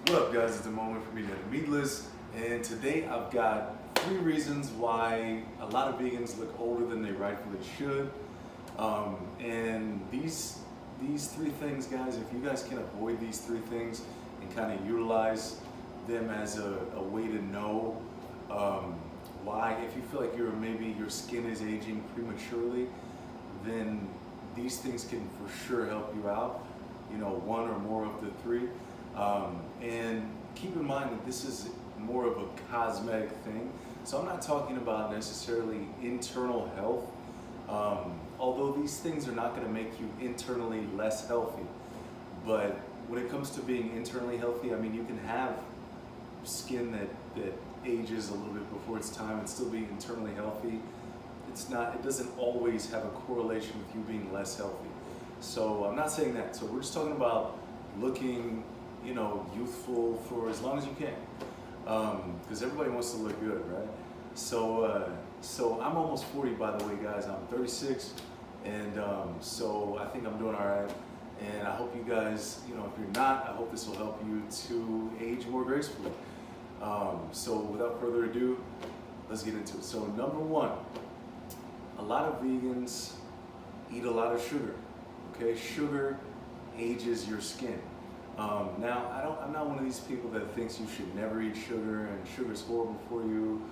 What up, guys? It's a moment for me to hit meatless, and today I've got 3 reasons why a lot of vegans look older than they rightfully should. And these 3 things, guys, if you guys can avoid these 3 things and kind of utilize them as a way to know why, if you feel like maybe your skin is aging prematurely, then these things can for sure help you out. You know, 1 or more of the 3. And keep in mind that this is more of a cosmetic thing. So I'm not talking about necessarily internal health, although these things are not going to make you internally less healthy. But when it comes to being internally healthy, I mean, you can have skin that ages a little bit before its time and still be internally healthy. It doesn't always have a correlation with you being less healthy. So I'm not saying that. So we're just talking about looking, youthful for as long as you can, because everybody wants to look good, right? So I'm almost 40, by the way, guys. I'm 36, and so I think I'm doing all right. And I hope you guys, if you're not, I hope this will help you to age more gracefully. So without further ado, let's get into it. So number 1, a lot of vegans eat a lot of sugar. Okay, sugar ages your skin. Now, I'm not one of these people that thinks you should never eat sugar and sugar's horrible for you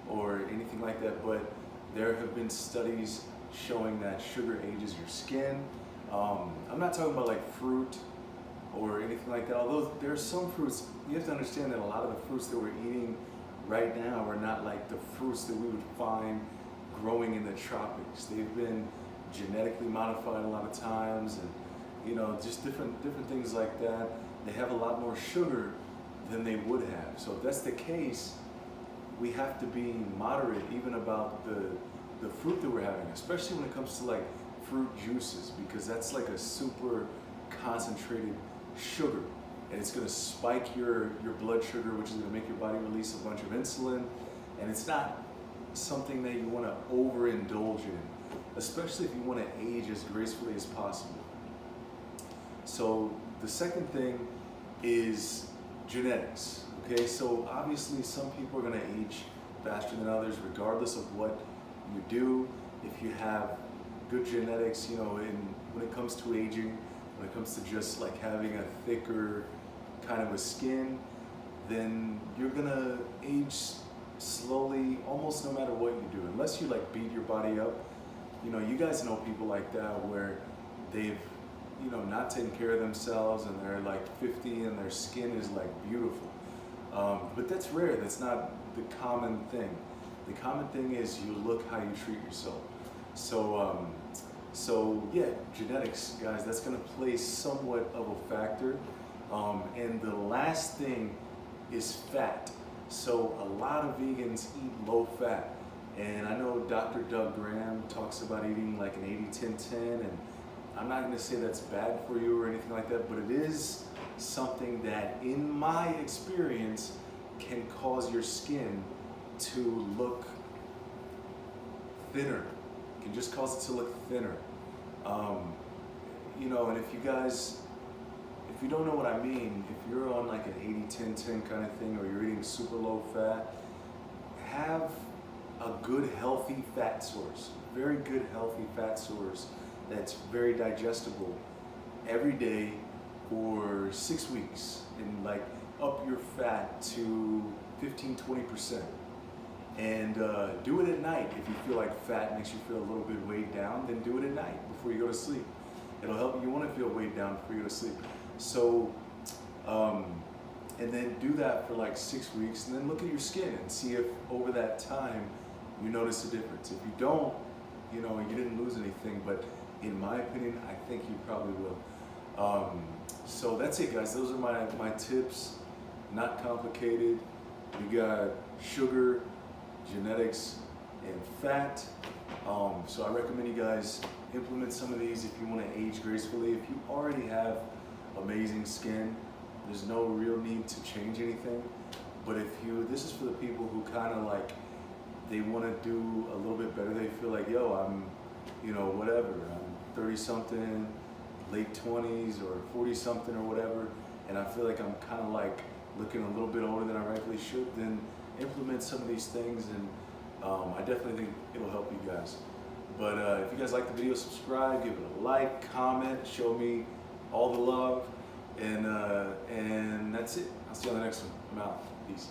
or anything like that, but there have been studies showing that sugar ages your skin. I'm not talking about like fruit or anything like that, although there are some fruits. You have to understand that a lot of the fruits that we're eating right now are not like the fruits that we would find growing in the tropics. They've been genetically modified a lot of times, and just different things like that. They have a lot more sugar than they would have. So if that's the case, we have to be moderate even about the fruit that we're having, especially when it comes to like fruit juices, because that's like a super concentrated sugar, and it's going to spike your blood sugar, which is going to make your body release a bunch of insulin, and it's not something that you want to overindulge in, especially if you want to age as gracefully as possible. So the second thing is genetics. Okay, so obviously some people are going to age faster than others, regardless of what you do. If you have good genetics, when it comes to aging, when it comes to just like having a thicker kind of a skin, then you're gonna age slowly almost no matter what you do, unless you like beat your body up. You guys know people like that where they've not taken care of themselves and they're like 50 and their skin is like beautiful. But that's rare. That's not the common thing. The common thing is you look how you treat yourself. So yeah, genetics, guys, that's going to play somewhat of a factor. And the last thing is fat. So a lot of vegans eat low fat. And I know Dr. Doug Graham talks about eating like an 80-10-10, and I'm not going to say that's bad for you or anything like that, but it is something that, in my experience, can cause your skin to look thinner. It can just cause it to look thinner. And if you don't know what I mean, if you're on like an 80-10-10 kind of thing, or you're eating super low fat, have a good healthy fat source, very good healthy fat source that's very digestible every day for 6 weeks, and like up your fat to 15-20%. And do it at night. If you feel like fat makes you feel a little bit weighed down, then do it at night before you go to sleep. It'll help you want to feel weighed down before you go to sleep. So, and then do that for like 6 weeks, and then look at your skin and see if over that time you notice a difference. If you don't, you didn't lose anything, but in my opinion, I think you probably will. So that's it, guys. Those are my tips. Not complicated. You got sugar, genetics, and fat. So I recommend you guys implement some of these if you want to age gracefully. If you already have amazing skin, there's no real need to change anything. But this is for the people who kind of like, they want to do a little bit better. They feel like, yo, I'm, whatever. I'm 30 something, late 20s or 40 something or whatever, and I feel like I'm kind of like looking a little bit older than I rightfully should, then implement some of these things, and I definitely think it'll help you guys. But if you guys like the video, subscribe, give it a like, comment, show me all the love, and that's it. I'll see you on the next one. I'm out. Peace.